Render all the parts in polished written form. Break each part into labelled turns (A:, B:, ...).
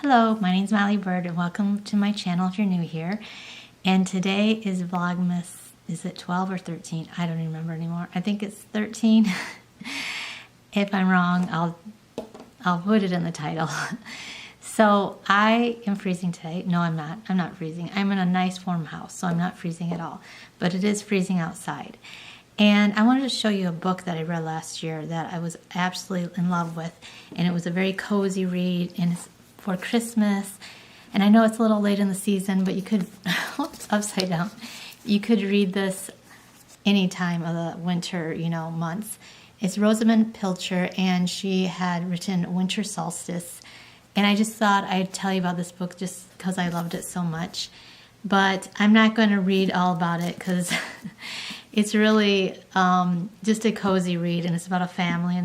A: Hello, my name is Molly Bird and welcome to my channel if you're new here. And today is Vlogmas, is it 12 or 13? I don't remember anymore. I think it's 13. If I'm wrong, I'll put it in the title. So I am freezing today. No, I'm not. I'm not freezing. I'm in a nice warm house, so I'm not freezing at all. But it is freezing outside. And I wanted to show you a book that I read last year that I was absolutely in love with. And it was a very cozy read, and it's for Christmas. And I know it's a little late in the season, but you could, oops, upside down. You could read this any time of the winter, months. It's Rosamund Pilcher, and she had written Winter Solstice. And I just thought I'd tell you about this book just because I loved it so much. But I'm not going to read all about it because it's really just a cozy read, and it's about a family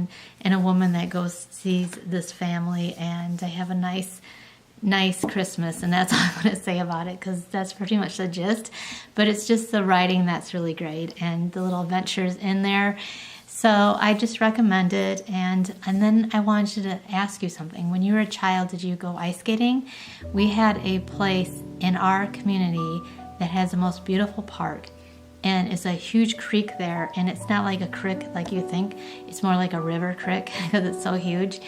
A: and a woman that goes sees this family, and they have a nice Christmas, and that's all I'm going to say about it because that's pretty much the gist. But it's just the writing that's really great and the little adventures in there. So I just recommend it, and then I wanted to ask you something. When you were a child, did you go ice skating? We had a place in our community that has the most beautiful park, and it's a huge creek there, and it's not like a creek like you think. It's more like a river creek because it's so huge.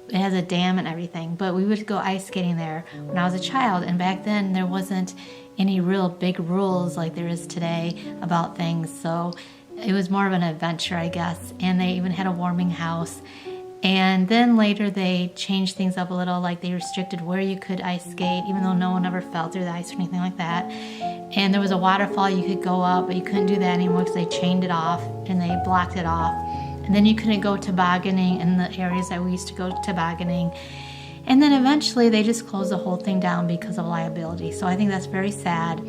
A: It has a dam and everything, but we would go ice skating there when I was a child, and back then there wasn't any real big rules like there is today about things, so it was more of an adventure, I guess, and they even had a warming house. And then later they changed things up a little, like they restricted where you could ice skate, even though no one ever fell through the ice or anything like that. And there was a waterfall you could go up, but you couldn't do that anymore because they chained it off and they blocked it off. And then you couldn't go tobogganing in the areas that we used to go tobogganing. And then eventually they just closed the whole thing down because of liability. So I think that's very sad.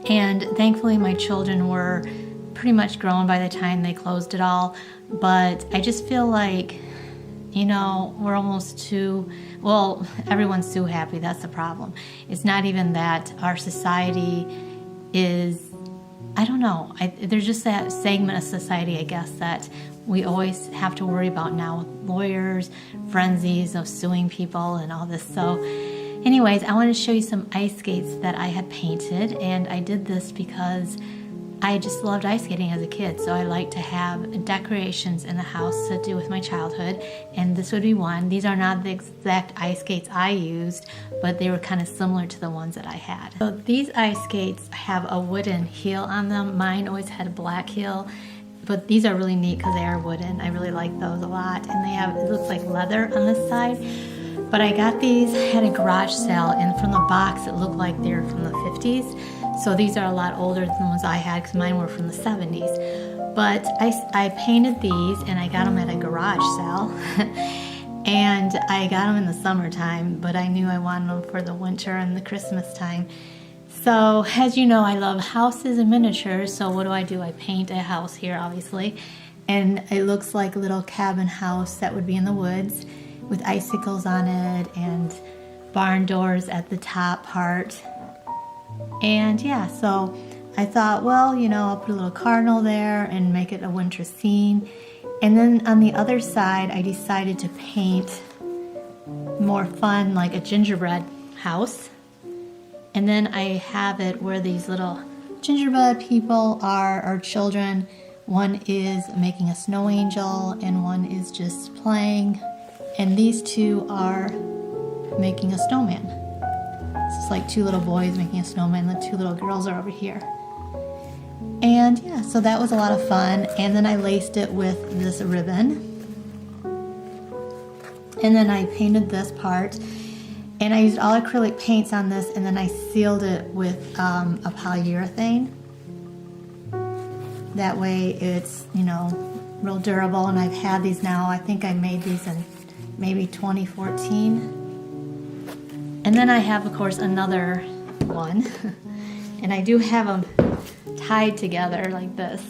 A: And thankfully my children were pretty much grown by the time they closed it all. But I just feel like, we're almost too, well, everyone's too happy. That's the problem. It's not even that our society is, I don't know. There's just that segment of society, I guess, that we always have to worry about now with lawyers, frenzies of suing people and all this. So anyways, I want to show you some ice skates that I had painted, and I did this because I just loved ice skating as a kid, so I like to have decorations in the house to do with my childhood, and this would be one. These are not the exact ice skates I used, but they were kind of similar to the ones that I had. So these ice skates have a wooden heel on them. Mine always had a black heel, but these are really neat because they are wooden. I really like those a lot, and they have, it looks like leather on this side. But I got these at a garage sale, and from the box it looked like they were from the 50s. So these are a lot older than the ones I had because mine were from the 70s. But I painted these, and I got them at a garage sale. And I got them in the summertime, but I knew I wanted them for the winter and the Christmas time. So as you know, I love houses and miniatures, so what do? I paint a house here, obviously. And it looks like a little cabin house that would be in the woods with icicles on it and barn doors at the top part. And yeah, so I thought, well, I'll put a little cardinal there and make it a winter scene. And then on the other side, I decided to paint more fun, like a gingerbread house. And then I have it where these little gingerbread people are children. One is making a snow angel and one is just playing. And these two are making a snowman. It's like two little boys making a snowman, the two little girls are over here. And yeah, so that was a lot of fun. And then I laced it with this ribbon. And then I painted this part. And I used all acrylic paints on this, and then I sealed it with a polyurethane. That way it's, real durable. And I've had these now, I think I made these in maybe 2014. And then I have, of course, another one. And I do have them tied together like this.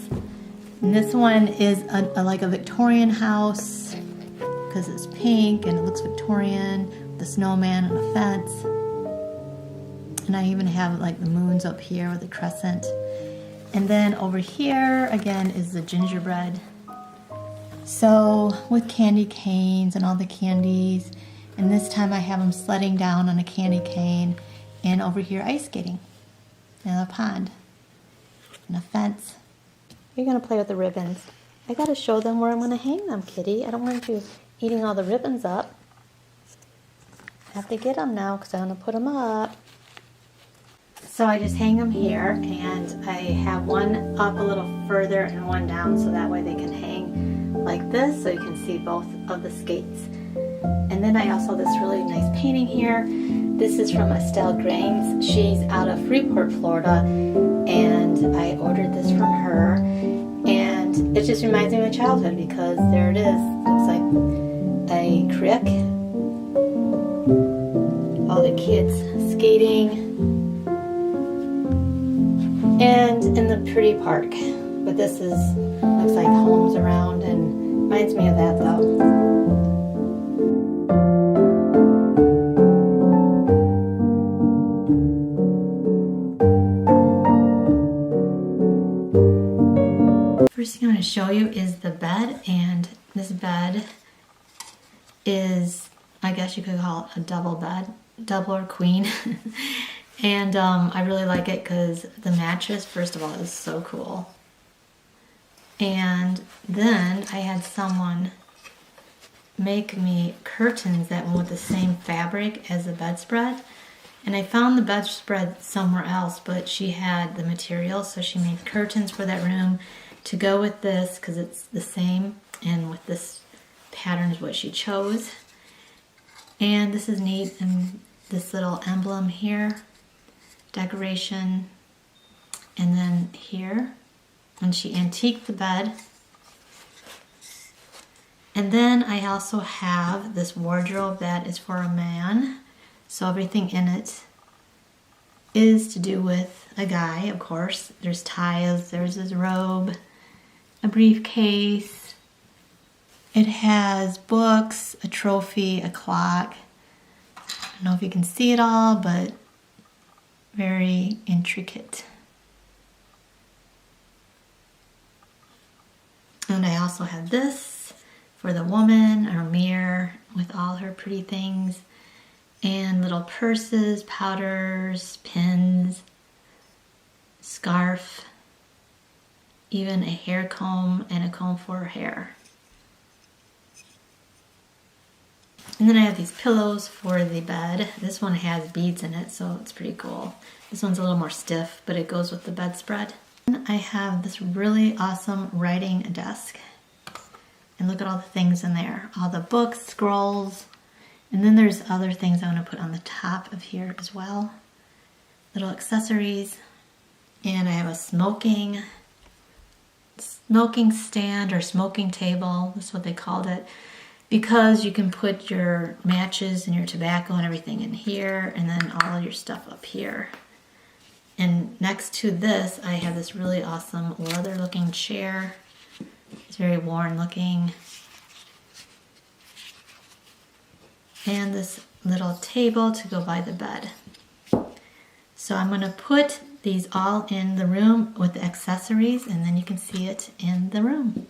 A: And this one is like a Victorian house because it's pink and it looks Victorian, the snowman and a fence. And I even have like the moons up here with the crescent. And then over here, again, is the gingerbread. So with candy canes and all the candies. And this time I have them sledding down on a candy cane, and over here ice skating in a pond and a fence. You're gonna play with the ribbons. I gotta show them where I'm gonna hang them, kitty. I don't want you eating all the ribbons up. I have to get them now because I'm gonna put them up. So I just hang them here, and I have one up a little further and one down so that way they can hang like this so you can see both of the skates. And then I also have this really nice painting here. This is from Estelle Grains. She's out of Freeport, Florida, and I ordered this from her. And it just reminds me of my childhood because there it is. Looks like a creek. All the kids skating. And in the pretty park. But this looks like homes around and reminds me of that though. First thing I'm going to show you is the bed, and this bed is, I guess you could call it a double bed, double or queen. And I really like it because the mattress, first of all, is so cool. And then I had someone make me curtains that went with the same fabric as the bedspread. And I found the bedspread somewhere else, but she had the material, so she made curtains for that room to go with this because it's the same, and with this pattern is what she chose. And this is neat, and this little emblem here, decoration, and then here, and she antiqued the bed. And then I also have this wardrobe that is for a man, so everything in it is to do with a guy, of course. There's ties, there's his robe, a briefcase. It has books, a trophy, a clock. I don't know if you can see it all, but very intricate. And I also have this for the woman, her mirror with all her pretty things, and little purses, powders, pins, scarf, even a hair comb and a comb for her hair. And then I have these pillows for the bed. This one has beads in it, so it's pretty cool. This one's a little more stiff, but it goes with the bedspread. I have this really awesome writing desk. And look at all the things in there. All the books, scrolls, and then there's other things I'm going to put on the top of here as well. Little accessories. And I have a smoking stand or smoking table. That's what they called it. Because you can put your matches and your tobacco and everything in here, and then all your stuff up here. And next to this, I have this really awesome leather looking chair. It's very worn looking. And this little table to go by the bed. So I'm going to put these all in the room with the accessories, and then you can see it in the room.